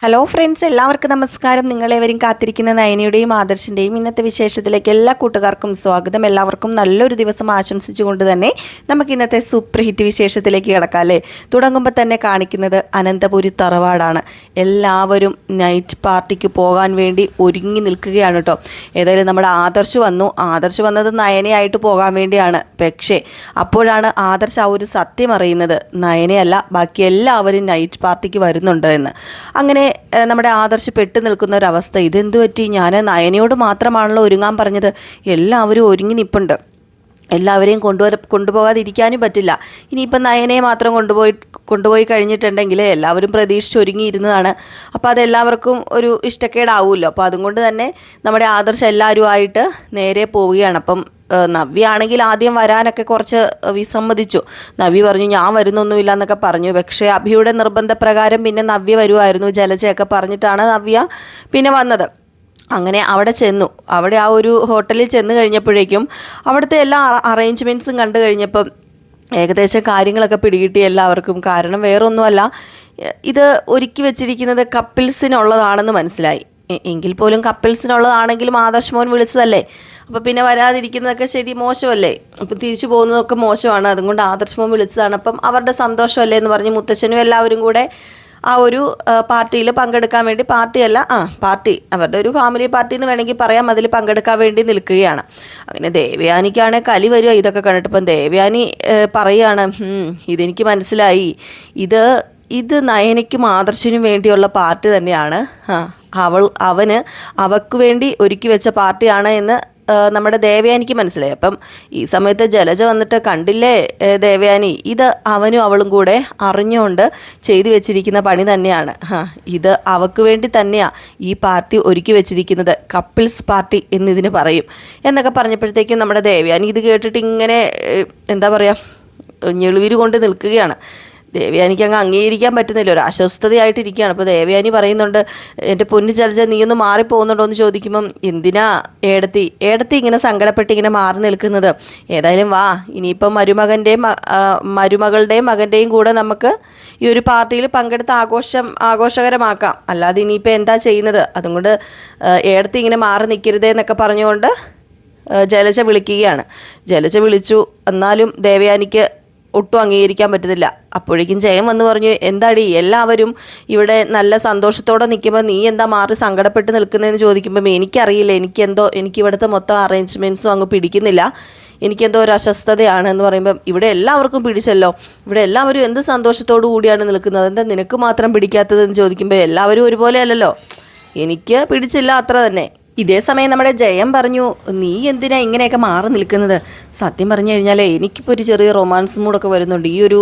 Hello friends, എല്ലാവർക്കും നമസ്കാരം. നിങ്ങളേവരും കാത്തിരിക്കുന്ന നയനയുടെയും ആദർശിൻ്റെയും ഇന്നത്തെ വിശേഷത്തിലേക്ക് എല്ലാ കൂട്ടുകാർക്കും സ്വാഗതം. എല്ലാവർക്കും നല്ലൊരു ദിവസം ആശംസിച്ചുകൊണ്ട് തന്നെ നമുക്ക് ഇന്നത്തെ സൂപ്പർ ഹിറ്റ് വിശേഷത്തിലേക്ക് കിടക്കാം അല്ലേ. തുടങ്ങുമ്പോൾ തന്നെ കാണിക്കുന്നത് അനന്തപുരി തറവാടാണ്. എല്ലാവരും നൈറ്റ് പാർട്ടിക്ക് പോകാൻ വേണ്ടി ഒരുങ്ങി നിൽക്കുകയാണ് കേട്ടോ. ഏതായാലും നമ്മുടെ ആദർശ് വന്നത് നയനയായിട്ട് പോകാൻ വേണ്ടിയാണ്. പക്ഷേ അപ്പോഴാണ് ആദർശ് ആ ഒരു സത്യം അറിയുന്നത്, നയനയല്ല ബാക്കി എല്ലാവരും നൈറ്റ് പാർട്ടിക്ക് വരുന്നുണ്ട് എന്ന്. അങ്ങനെ നമ്മുടെ ആദർശ് പെട്ടു നിൽക്കുന്ന ഒരവസ്ഥ. ഇതെന്തു പറ്റി? ഞാൻ നയനയോട് മാത്രമാണല്ലോ ഒരുങ്ങാൻ പറഞ്ഞത്, എല്ലാവരും ഒരുങ്ങി നിൽപ്പുണ്ട്, എല്ലാവരെയും കൊണ്ടുപോകാതിരിക്കാനും പറ്റില്ല. ഇനിയിപ്പം നയനയെ മാത്രം കൊണ്ടുപോയി കഴിഞ്ഞിട്ടുണ്ടെങ്കിൽ എല്ലാവരും പ്രതീക്ഷിച്ചൊരുങ്ങിയിരുന്നതാണ്. അപ്പോൾ അതെല്ലാവർക്കും ഒരു ഇഷ്ടക്കേടാവുമല്ലോ. അപ്പോൾ അതുകൊണ്ട് തന്നെ നമ്മുടെ ആദർശ് എല്ലാവരുമായിട്ട് നേരെ പോവുകയാണ്. അപ്പം നവ്യ ആണെങ്കിൽ ആദ്യം വരാനൊക്കെ കുറച്ച് വിസമ്മതിച്ചു. നവ്യ പറഞ്ഞു ഞാൻ വരുന്നൊന്നുമില്ല എന്നൊക്കെ പറഞ്ഞു. പക്ഷേ അഭിയുടെ നിർബന്ധപ്രകാരം പിന്നെ നവ്യ വരുമായിരുന്നു. ജലജയൊക്കെ പറഞ്ഞിട്ടാണ് നവ്യ പിന്നെ വന്നത്. അങ്ങനെ അവിടെ ആ ഒരു ഹോട്ടലിൽ ചെന്ന് കഴിഞ്ഞപ്പോഴേക്കും അവിടുത്തെ എല്ലാ അറേഞ്ച്മെൻറ്റ്സും കണ്ടു കഴിഞ്ഞപ്പം ഏകദേശം കാര്യങ്ങളൊക്കെ പിടികിട്ടി എല്ലാവർക്കും. കാരണം വേറൊന്നുമല്ല, ഇത് ഒരുക്കി വെച്ചിരിക്കുന്നത് കപ്പിൾസിനുള്ളതാണെന്ന് മനസ്സിലായി. എങ്കിൽ പോലും കപ്പിൾസിനുള്ളതാണെങ്കിലും ആദർശ് മോൻ വിളിച്ചതല്ലേ, അപ്പോൾ പിന്നെ വരാതിരിക്കുന്നതൊക്കെ ശരി മോശമല്ലേ, അപ്പം തിരിച്ചു പോകുന്നതൊക്കെ മോശമാണ്. അതുകൊണ്ട് ആദർശ് മോൻ വിളിച്ചതാണ്. അപ്പം അവരുടെ സന്തോഷമല്ലേ എന്ന് പറഞ്ഞ് മുത്തച്ഛനും എല്ലാവരും കൂടെ ആ ഒരു പാർട്ടിയിൽ പങ്കെടുക്കാൻ വേണ്ടി, പാർട്ടി അവരുടെ ഒരു ഫാമിലി പാർട്ടി എന്ന് വേണമെങ്കിൽ പറയാം, അതിൽ പങ്കെടുക്കാൻ വേണ്ടി നിൽക്കുകയാണ്. അങ്ങനെ ദേവയാനിക്കാണ് കലി വരിക ഇതൊക്കെ കണ്ടിട്ട്. ഇപ്പം ദേവയാനി പറയുകയാണ്, ഇതെനിക്ക് മനസ്സിലായി, ഇത് നയനയ്ക്കും ആദർശിനും വേണ്ടിയുള്ള പാർട്ടി തന്നെയാണ്. അവക്ക് വേണ്ടി ഒരുക്കി വെച്ച പാർട്ടിയാണ് എന്ന് നമ്മുടെ ദേവയാനിക്ക് മനസ്സിലായി. അപ്പം ഈ സമയത്ത് ജലജ വന്നിട്ട്, കണ്ടില്ലേ ദേവയാനി, ഇത് അവനും അവളും കൂടെ അറിഞ്ഞുകൊണ്ട് ചെയ്തു വെച്ചിരിക്കുന്ന പണി തന്നെയാണ്. ഇത് അവക്ക് വേണ്ടി തന്നെയാണ് ഈ പാർട്ടി ഒരുക്കി വെച്ചിരിക്കുന്നത്, കപ്പിൾസ് പാർട്ടി എന്നിതിന് പറയും എന്നൊക്കെ പറഞ്ഞപ്പോഴത്തേക്കും നമ്മുടെ ദേവയാനി ഇത് കേട്ടിട്ട് ഇങ്ങനെ എന്താ പറയുക, ഞെളിവിര് കൊണ്ട് നിൽക്കുകയാണ്. ദേവയാനിക്ക് അങ്ങ് അംഗീകരിക്കാൻ പറ്റുന്നില്ല, ഒരു അസ്വസ്ഥതയായിട്ടിരിക്കുകയാണ്. അപ്പോൾ ദേവയാനി പറയുന്നുണ്ട്, എൻ്റെ പൊന്നു ജലജ നീ ഒന്ന് മാറിപ്പോകുന്നുണ്ടോ എന്ന് ചോദിക്കുമ്പം, എന്തിനാ ഏടത്തി ഇങ്ങനെ സങ്കടപ്പെട്ട് ഇങ്ങനെ മാറി നിൽക്കുന്നത്? ഏതായാലും വാ, ഇനിയിപ്പം മരുമകളുടെയും മകൻ്റെയും കൂടെ നമുക്ക് ഈ ഒരു പാർട്ടിയിൽ പങ്കെടുത്ത് ആഘോഷകരമാക്കാം. അല്ലാതെ ഇനിയിപ്പോൾ എന്താ ചെയ്യുന്നത്? അതുകൊണ്ട് ഏടത്തി ഇങ്ങനെ മാറി നിൽക്കരുതേ എന്നൊക്കെ പറഞ്ഞുകൊണ്ട് ജലജ വിളിക്കുകയാണ്. ജലജ വിളിച്ചു, എന്നാലും ദേവയാനിക്ക് ഒട്ടും അംഗീകരിക്കാൻ പറ്റുന്നില്ല. അപ്പോഴേക്കും ജയം വന്ന് പറഞ്ഞു, എന്താടി എല്ലാവരും ഇവിടെ നല്ല സന്തോഷത്തോടെ നിൽക്കുമ്പോൾ നീ എന്താ മാറി സങ്കടപ്പെട്ട് നിൽക്കുന്നതെന്ന് ചോദിക്കുമ്പം, എനിക്കറിയില്ല, എനിക്ക് ഇവിടുത്തെ മൊത്തം അറേഞ്ച്മെൻറ്റ്സും അങ്ങ് പിടിക്കുന്നില്ല, എനിക്കെന്തോ ഒരു അസ്വസ്ഥതയാണ് എന്ന് പറയുമ്പം, ഇവിടെ എല്ലാവർക്കും പിടിച്ചല്ലോ, ഇവിടെ എല്ലാവരും എന്ത് സന്തോഷത്തോടു കൂടിയാണ് നിൽക്കുന്നത്, എന്താ നിനക്ക് മാത്രം പിടിക്കാത്തതെന്ന് ചോദിക്കുമ്പോൾ, എല്ലാവരും ഒരുപോലെ അല്ലല്ലോ, എനിക്ക് പിടിച്ചില്ല അത്ര തന്നെ. ഇതേ സമയം നമ്മുടെ ജയം പറഞ്ഞു, നീ എന്തിനാ ഇങ്ങനെയൊക്കെ മാറി നിൽക്കുന്നത്? സത്യം പറഞ്ഞു കഴിഞ്ഞാൽ എനിക്കിപ്പോൾ ഒരു ചെറിയ റൊമാൻസ് മൂഡൊക്കെ വരുന്നുണ്ട്. ഈ ഒരു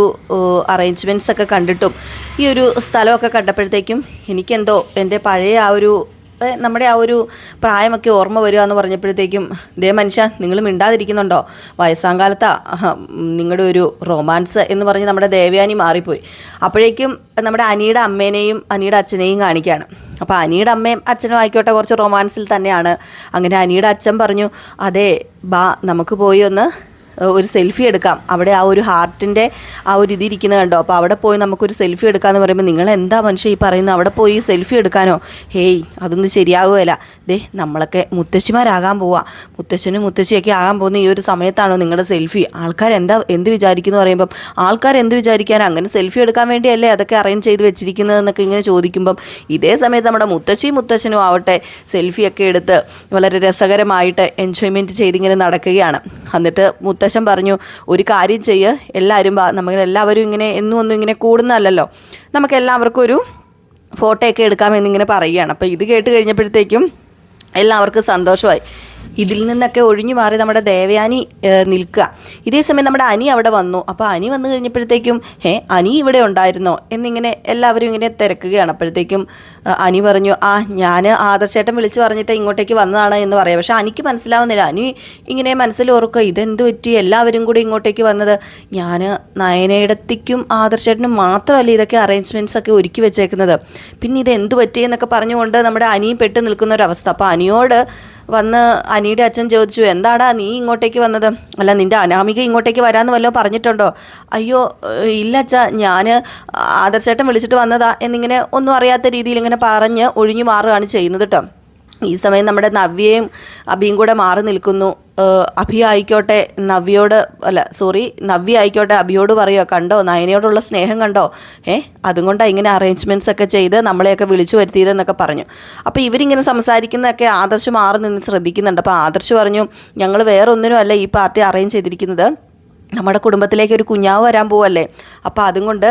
അറേഞ്ച്മെൻറ്റ്സ് ഒക്കെ കണ്ടിട്ടും ഈ ഒരു സ്ഥലമൊക്കെ കണ്ടപ്പോഴത്തേക്കും എനിക്കെന്തോ എൻ്റെ പഴയ നമ്മുടെ ആ ഒരു പ്രായമൊക്കെ ഓർമ്മ വരിക എന്ന് പറഞ്ഞപ്പോഴത്തേക്കും, ദേ മനുഷ്യ നിങ്ങൾ മിണ്ടാതിരിക്കുന്നുണ്ടോ? വയസ്സാങ്കാലത്താ നിങ്ങളുടെ ഒരു റൊമാൻസ് എന്ന് പറഞ്ഞ് നമ്മുടെ ദേവയാനി മാറിപ്പോയി. അപ്പോഴേക്കും നമ്മുടെ അനിയുടെ അമ്മേനെയും അനിയുടെ അച്ഛനെയും കാണിക്കുകയാണ്. അപ്പോൾ അനിയുടെ അമ്മയും അച്ഛനും ആയിക്കോട്ടെ കുറച്ച് റൊമാൻസിൽ തന്നെയാണ്. അങ്ങനെ അനിയുടെ അച്ഛൻ പറഞ്ഞു, അതെ ബാ നമുക്ക് പോയി ഒരു സെൽഫി എടുക്കാം, അവിടെ ആ ഒരു ഹാർട്ടിൻ്റെ ആ ഒരു ഇതിരിക്കുന്നത് കണ്ടോ, അപ്പോൾ അവിടെ പോയി നമുക്കൊരു സെൽഫി എടുക്കാമെന്ന് പറയുമ്പോൾ, നിങ്ങൾ എന്താ മനുഷ്യ ഈ പറയുന്നത്, അവിടെ പോയി സെൽഫി എടുക്കാനോ? ഹേയ് അതൊന്നും ശരിയാകുകയില്ല. ദേ നമ്മളൊക്കെ മുത്തശ്ശിമാരാകാൻ പോവാ, മുത്തശ്ശനും മുത്തശ്ശിയൊക്കെ ആകാൻ പോകുന്ന ഈ ഒരു സമയത്താണോ നിങ്ങളുടെ സെൽഫി? എന്ത് വിചാരിക്കുന്നു പറയുമ്പം, ആൾക്കാരെന്ത് വിചാരിക്കാൻ, അങ്ങനെ സെൽഫി എടുക്കാൻ വേണ്ടിയല്ലേ അതൊക്കെ അറേഞ്ച് ചെയ്ത് വെച്ചിരിക്കുന്നതെന്നൊക്കെ ഇങ്ങനെ ചോദിക്കുമ്പം, ഇതേ സമയത്ത് നമ്മുടെ മുത്തശ്ശനും ആവട്ടെ സെൽഫിയൊക്കെ എടുത്ത് വളരെ രസകരമായിട്ട് എൻജോയ്മെൻറ്റ് ചെയ്തിങ്ങനെ നടക്കുകയാണ്. എന്നിട്ട് മുത്തശ്ശൻ പറഞ്ഞു, ഒരു കാര്യം ചെയ്യ്, നമ്മളെല്ലാവരും ഇങ്ങനെ ഒന്നും ഇങ്ങനെ കൂടുന്നതല്ലല്ലോ, നമുക്ക് എല്ലാവർക്കും ഒരു ഫോട്ടോയൊക്കെ എടുക്കാമെന്നിങ്ങനെ പറയുകയാണ്. അപ്പോൾ ഇത് കേട്ട് കഴിഞ്ഞപ്പോഴത്തേക്കും എല്ലാവർക്കും സന്തോഷമായി. ഇതിൽ നിന്നൊക്കെ ഒഴിഞ്ഞു മാറി നമ്മുടെ ദേവയാനി നിൽക്കുക. ഇതേ സമയം നമ്മുടെ അനി അവിടെ വന്നു. അപ്പോൾ അനി വന്നു കഴിഞ്ഞപ്പോഴത്തേക്കും, അനി ഇവിടെ ഉണ്ടായിരുന്നോ എന്നിങ്ങനെ എല്ലാവരും ഇങ്ങനെ തിരക്കുകയാണ്. അപ്പോഴത്തേക്കും അനി പറഞ്ഞു, ഞാൻ ആദർശേട്ടൻ വിളിച്ച് പറഞ്ഞിട്ട് ഇങ്ങോട്ടേക്ക് വന്നതാണ് എന്ന് പറയാം. പക്ഷേ അനിക്ക് മനസ്സിലാവുന്നില്ല. അനി ഇങ്ങനെ മനസ്സിൽ ഓർക്കുക, ഇതെന്ത് പറ്റി എല്ലാവരും കൂടി ഇങ്ങോട്ടേക്ക് വന്നത്? ഞാൻ നയനയിടത്തേക്കും ആദർശേട്ടനും മാത്രമല്ല ഇതൊക്കെ അറേഞ്ച്മെൻറ്റ്സ് ഒക്കെ ഒരുക്കി വെച്ചേക്കുന്നത്, പിന്നെ ഇത് എന്ത് പറ്റി എന്നൊക്കെ പറഞ്ഞുകൊണ്ട് നമ്മുടെ അനിയും പെട്ട് നിൽക്കുന്ന ഒരവസ്ഥ. അപ്പോൾ അനിയോട് വന്ന് അനിയുടെ അച്ഛൻ ചോദിച്ചു, എന്താടാ നീ ഇങ്ങോട്ടേക്ക് വന്നത്? അല്ല, നിൻ്റെ അനാമിക ഇങ്ങോട്ടേക്ക് വരാമെന്ന് വല്ലതും പറഞ്ഞിട്ടുണ്ടോ? അയ്യോ ഇല്ല അച്ഛാ, ഞാൻ ആദർശേട്ടൻ വിളിച്ചിട്ട് വന്നതാ എന്നിങ്ങനെ ഒന്നും അറിയാത്ത രീതിയിൽ ഇങ്ങനെ പറഞ്ഞ് ഒഴിഞ്ഞു മാറുകയാണ് ചെയ്യുന്നത് കേട്ടോ. ഈ സമയം നമ്മുടെ നവ്യയും അഭിയും കൂടെ മാറി നിൽക്കുന്നു. നവ്യ ആയിക്കോട്ടെ അഭിയോട് പറയുക, കണ്ടോ നയനയോടുള്ള സ്നേഹം കണ്ടോ, അതും കൊണ്ടാണ് ഇങ്ങനെ അറേഞ്ച്മെൻറ്റ്സ് ഒക്കെ ചെയ്ത് നമ്മളെയൊക്കെ വിളിച്ചു വരുത്തിയതെന്നൊക്കെ പറഞ്ഞു. അപ്പോൾ ഇവരിങ്ങനെ സംസാരിക്കുന്നതൊക്കെ ആദർശ് മാറി നിന്ന് ശ്രദ്ധിക്കുന്നുണ്ട്. അപ്പോൾ ആദർശ് പറഞ്ഞു, ഞങ്ങൾ വേറെ ഒന്നിനും അല്ല ഈ പാർട്ടി അറേഞ്ച് ചെയ്തിരിക്കുന്നത്, നമ്മുടെ കുടുംബത്തിലേക്ക് ഒരു കുഞ്ഞാവ് വരാൻ പോവല്ലേ, അപ്പോൾ അതും കൊണ്ട്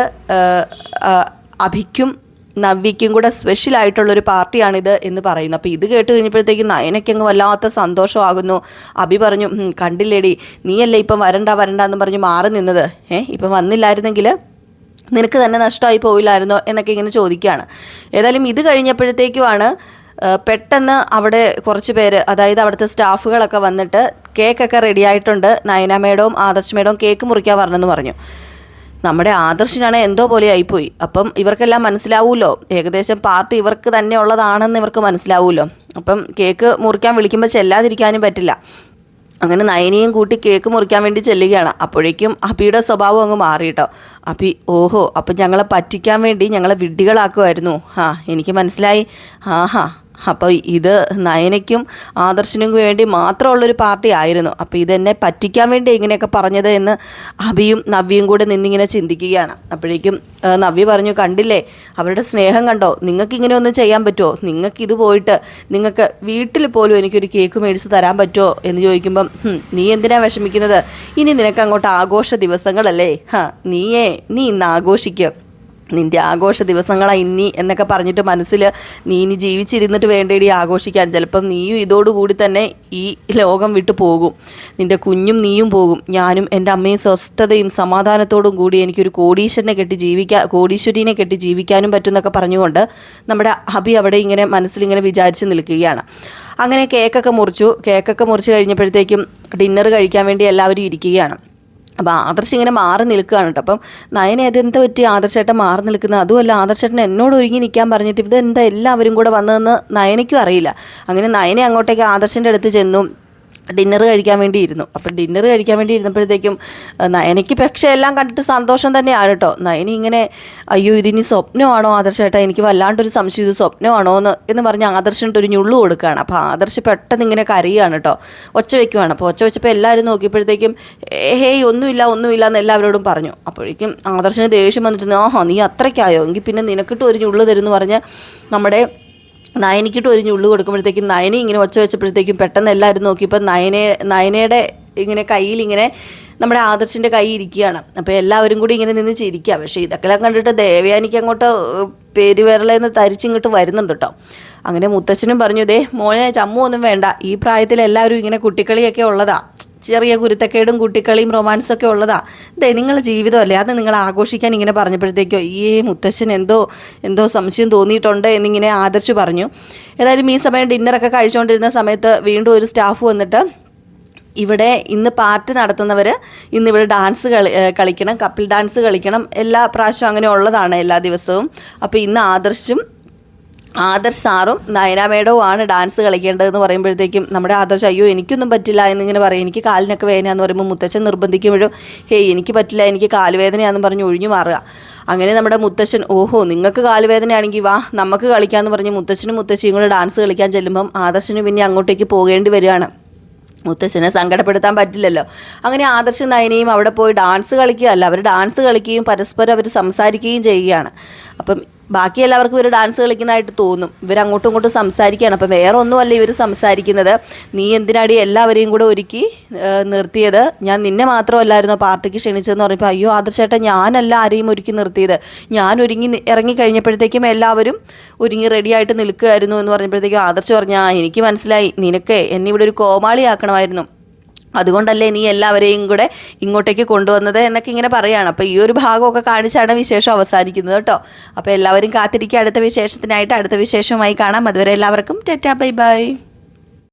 അഭിക്കും നവ്യയ്ക്കും കൂടെ സ്പെഷ്യലായിട്ടുള്ളൊരു പാർട്ടിയാണിത് എന്ന് പറയുന്നു. അപ്പോൾ ഇത് കേട്ട് കഴിഞ്ഞപ്പോഴത്തേക്കും നയനയ്ക്ക് അങ്ങ് വല്ലാത്ത സന്തോഷമാകുന്നു. അഭി പറഞ്ഞു, കണ്ടില്ലേടി, നീയല്ലേ ഇപ്പം വരണ്ട എന്ന് പറഞ്ഞ് മാറി നിന്നത്, ഇപ്പം വന്നില്ലായിരുന്നെങ്കിൽ നിനക്ക് തന്നെ നഷ്ടമായി പോയില്ലായിരുന്നോ എന്നൊക്കെ ഇങ്ങനെ ചോദിക്കുകയാണ്. ഏതായാലും ഇത് കഴിഞ്ഞപ്പോഴത്തേക്കുമാണ് പെട്ടെന്ന് അവിടെ കുറച്ച് പേര്, അതായത് അവിടുത്തെ സ്റ്റാഫുകളൊക്കെ വന്നിട്ട് കേക്കൊക്കെ റെഡി ആയിട്ടുണ്ട്, നയന മേഡവും ആദർശ് മേഡവും കേക്ക് മുറിക്കാൻ വരണമെന്ന് പറഞ്ഞു. നമ്മുടെ ആദർശിനാണ് എന്തോ പോലെ ആയിപ്പോയി. അപ്പം ഇവർക്കെല്ലാം മനസ്സിലാവുമല്ലോ, ഏകദേശം പാർട്ടി ഇവർക്ക് തന്നെ ഉള്ളതാണെന്ന് ഇവർക്ക് മനസ്സിലാവുമല്ലോ. അപ്പം കേക്ക് മുറിക്കാൻ വിളിക്കുമ്പോൾ ചെല്ലാതിരിക്കാനും പറ്റില്ല. അങ്ങനെ നയനിയും കൂട്ടി കേക്ക് മുറിക്കാൻ വേണ്ടി ചെല്ലുകയാണ്. അപ്പോഴേക്കും അഭിയുടെ സ്വഭാവം അങ്ങ് മാറിയിട്ടോ. അഭി, ഓഹോ, അപ്പം ഞങ്ങളെ പറ്റിക്കാൻ വേണ്ടി ഞങ്ങളെ വിഡ്ഢികളാക്കുമായിരുന്നു, എനിക്ക് മനസ്സിലായി, അപ്പോൾ ഇത് നയനയ്ക്കും ആദർശിനും വേണ്ടി മാത്രമുള്ളൊരു പാർട്ടി ആയിരുന്നു, അപ്പോൾ ഇതെന്നെ പറ്റിക്കാൻ വേണ്ടി ഇങ്ങനെയൊക്കെ പറഞ്ഞത് എന്ന് അഭിയും നവ്യയും കൂടെ നിന്നിങ്ങനെ ചിന്തിക്കുകയാണ്. അപ്പോഴേക്കും നവ്യ പറഞ്ഞു, കണ്ടില്ലേ അവരുടെ സ്നേഹം കണ്ടോ, നിങ്ങൾക്ക് ഇങ്ങനെ ഒന്നും ചെയ്യാൻ പറ്റുമോ? നിങ്ങൾക്ക് പോയിട്ട് നിങ്ങൾക്ക് വീട്ടിൽ പോലും എനിക്കൊരു കേക്ക് മേടിച്ച് തരാൻ പറ്റുമോ എന്ന് ചോദിക്കുമ്പം, നീ എന്തിനാ വിഷമിക്കുന്നത്, ഇനി നിനക്ക് അങ്ങോട്ട് ആഘോഷ ദിവസങ്ങളല്ലേ, നീ ഇന്ന് ആഘോഷിക്കുക, നിൻ്റെ ആഘോഷ ദിവസങ്ങളാണ് ഇനി എന്നൊക്കെ പറഞ്ഞിട്ട് മനസ്സിൽ നീ ഇനി ജീവിച്ചിരുന്നിട്ട് വേണ്ടേടി ആഘോഷിക്കാൻ. ചിലപ്പം നീയും ഇതോടുകൂടി തന്നെ ഈ ലോകം വിട്ടു പോകും, നിൻ്റെ കുഞ്ഞും നീയും പോകും, ഞാനും എൻ്റെ അമ്മയും സ്വസ്ഥതയും സമാധാനത്തോടും കൂടി എനിക്കൊരു കോടീശ്വരീനെ കെട്ടി ജീവിക്കാനും പറ്റുമെന്നൊക്കെ പറഞ്ഞുകൊണ്ട് നമ്മുടെ അഭി അവിടെ ഇങ്ങനെ മനസ്സിലിങ്ങനെ വിചാരിച്ച് നിൽക്കുകയാണ്. അങ്ങനെ കേക്കൊക്കെ മുറിച്ച് കഴിഞ്ഞപ്പോഴത്തേക്കും ഡിന്നർ കഴിക്കാൻ വേണ്ടി എല്ലാവരും ഇരിക്കുകയാണ്. അപ്പോൾ ആദർശ് ഇങ്ങനെ മാറി നിൽക്കുകയാണ് കേട്ടോ. അപ്പം നയന അതെന്താ പറ്റി ആദർശേട്ടൻ മാറി നിൽക്കുന്നത്, അതുമല്ല ആദർശേട്ടൻ എന്നോട് ഒരുങ്ങി നിൽക്കാൻ പറഞ്ഞിട്ട് ഇതെന്താ എല്ലാവരും കൂടെ വന്നതെന്ന് നയനയ്ക്കും അറിയില്ല. അങ്ങനെ നയനെ അങ്ങോട്ടേക്ക് ആദർശിൻ്റെ അടുത്ത് ചെന്നു ഡിന്നർ കഴിക്കാൻ വേണ്ടി ഇരുന്നു. അപ്പം ഡിന്നർ കഴിക്കാൻ വേണ്ടി ഇരുന്നപ്പോഴത്തേക്കും നയനയ്ക്ക് പക്ഷേ എല്ലാം കണ്ടിട്ട് സന്തോഷം തന്നെയാണ് കേട്ടോ. നയനി ഇങ്ങനെ, അയ്യോ ഇതിനി സ്വപ്നമാണോ ആദർശേട്ടാ, എനിക്ക് വല്ലാണ്ടൊരു സംശയം, ഇത് സ്വപ്നമാണോ എന്ന് പറഞ്ഞ് ആദർശിൻ്റെ ഒരു ഞുള്ളു കൊടുക്കുകയാണ്. അപ്പോൾ ആദർശ് പെട്ടെന്ന് ഇങ്ങനെ കരയുകയാണ് കേട്ടോ, ഒച്ച വയ്ക്കുവാണ്. അപ്പോൾ ഒച്ച വെച്ചപ്പോൾ എല്ലാവരും നോക്കിയപ്പോഴത്തേക്കും ഹേയ് ഒന്നുമില്ല എന്ന് എല്ലാവരോടും പറഞ്ഞു. അപ്പോഴേക്കും ആദർശിന് ദേഷ്യം വന്നിട്ട്, നീ അത്രയ്ക്കായോ, എങ്കിൽ പിന്നെ നിനക്കിട്ട് ഒരു ഞുള്ളു തരുമെന്ന് പറഞ്ഞ് നമ്മുടെ നയനിക്കിട്ട് ഒരു ഞുള്ളു കൊടുക്കുമ്പോഴത്തേക്കും നയനി ഇങ്ങനെ ഒച്ച വെച്ചപ്പോഴത്തേക്കും പെട്ടെന്ന് എല്ലാവരും നോക്കിയപ്പോൾ നയനയുടെ ഇങ്ങനെ കയ്യിൽ ഇങ്ങനെ നമ്മുടെ ആദർശിൻ്റെ കൈ ഇരിക്കുകയാണ്. അപ്പോൾ എല്ലാവരും കൂടി ഇങ്ങനെ നിന്ന് ചിരിക്കുക. പക്ഷേ ഇതൊക്കെ കണ്ടിട്ട് ദേവയാനിക്ക് അങ്ങോട്ട് പെരുവിരലെന്ന് തരിച്ചിങ്ങോട്ട് വരുന്നുണ്ട് കേട്ടോ. അങ്ങനെ മുത്തച്ഛനും പറഞ്ഞു, മോനെ ചമ്മു ഒന്നും വേണ്ട, ഈ പ്രായത്തിൽ എല്ലാവരും ഇങ്ങനെ കുട്ടിക്കളിയൊക്കെ ഉള്ളതാ, ചെറിയ കുരുത്തക്കേടും കുട്ടിക്കളിയും റൊമാൻസൊക്കെ ഉള്ളതാ, നിങ്ങളുടെ ജീവിതമല്ലേ, അത് നിങ്ങൾ ആഘോഷിക്കാൻ ഇങ്ങനെ പറഞ്ഞപ്പോഴത്തേക്കോ മുത്തശ്ശൻ എന്തോ സംശയം തോന്നിയിട്ടുണ്ട് എന്നിങ്ങനെ ആദർശ് പറഞ്ഞു. ഏതായാലും ഈ സമയം ഡിന്നറൊക്കെ കഴിച്ചുകൊണ്ടിരുന്ന സമയത്ത് വീണ്ടും ഒരു സ്റ്റാഫ് വന്നിട്ട്, ഇവിടെ ഇന്ന് പാർട്ടി നടത്തുന്നവർ ഇന്നിവിടെ ഡാൻസ് കളിക്കണം, കപ്പിൾ ഡാൻസ് കളിക്കണം, എല്ലാ പ്രാവശ്യവും അങ്ങനെ ഉള്ളതാണ് എല്ലാ ദിവസവും. അപ്പോൾ ഇന്ന് ആദർശ് സാറും നയന മേഡവും ആണ് ഡാൻസ് കളിക്കേണ്ടതെന്ന് പറയുമ്പോഴത്തേക്കും നമ്മുടെ ആദർശ്, അയ്യോ എനിക്കൊന്നും പറ്റില്ല എന്നിങ്ങനെ പറയും, എനിക്ക് കാലിനൊക്കെ വേദനയാന്ന് പറയുമ്പോൾ മുത്തച്ഛൻ നിർബന്ധിക്കുമ്പോഴും എനിക്ക് പറ്റില്ല, എനിക്ക് കാലുവേദനയാണെന്ന് പറഞ്ഞ് ഒഴിഞ്ഞു മാറുക. അങ്ങനെ നമ്മുടെ മുത്തച്ഛൻ, ഓഹോ നിങ്ങൾക്ക് കാലുവേദനയാണെങ്കിൽ വാ നമുക്ക് കളിക്കാമെന്ന് പറഞ്ഞ് മുത്തച്ഛനും മുത്തശ്ശിയും കൂടെ ഡാൻസ് കളിക്കാൻ ചെല്ലുമ്പം ആദർശിന് പിന്നെ അങ്ങോട്ടേക്ക് പോകേണ്ടി വരികയാണ്. മുത്തശ്ശനെ സങ്കടപ്പെടുത്താൻ പറ്റില്ലല്ലോ. അങ്ങനെ ആദർശ് നയനയും അവിടെ പോയി ഡാൻസ് കളിക്കുകയല്ല, അവർ ഡാൻസ് കളിക്കുകയും പരസ്പരം അവർ സംസാരിക്കുകയും ചെയ്യുകയാണ്. അപ്പം ബാക്കി എല്ലാവർക്കും ഇവർ ഡാൻസ് കളിക്കുന്നതായിട്ട് തോന്നും, ഇവരങ്ങോട്ടും ഇങ്ങോട്ടും സംസാരിക്കുകയാണ്. അപ്പം വേറെ ഒന്നുമല്ല ഇവർ സംസാരിക്കുന്നത്, നീ എന്തിനാടി എല്ലാവരെയും കൂടെ ഒരുക്കി നിർത്തിയത്, ഞാൻ നിന്നെ മാത്രമല്ലായിരുന്നോ പാർട്ടിക്ക് ക്ഷണിച്ചതെന്ന് പറഞ്ഞപ്പോൾ, അയ്യോ ആദർശേട്ടാ ഞാനല്ല ആരെയും ഒരുക്കി നിർത്തിയത്, ഞാൻ ഇറങ്ങി കഴിഞ്ഞപ്പോഴത്തേക്കും എല്ലാവരും ഒരുങ്ങി റെഡിയായിട്ട് നിൽക്കുകയായിരുന്നു എന്ന് പറഞ്ഞപ്പോഴത്തേക്കും ആദർശ് പറഞ്ഞാൽ, എനിക്ക് മനസ്സിലായി, നിനക്ക് എന്നെ ഇവിടെ ഒരു കോമാളിയാക്കണമായിരുന്നു, അതുകൊണ്ടല്ലേ നീ എല്ലാവരെയും കൂടെ ഇങ്ങോട്ടേക്ക് കൊണ്ടുവന്നത് എന്നൊക്കെ ഇങ്ങനെ പറയുകയാണ്. അപ്പോൾ ഈ ഒരു ഭാഗമൊക്കെ കാണിച്ചാണ് വിശേഷം അവസാനിക്കുന്നത് കേട്ടോ. അപ്പോൾ എല്ലാവരും കാത്തിരിക്കുക അടുത്ത വിശേഷത്തിനായിട്ട്. അടുത്ത വിശേഷമായി കാണാം. അതുവരെ എല്ലാവർക്കും ടാറ്റാ ബൈ ബൈ.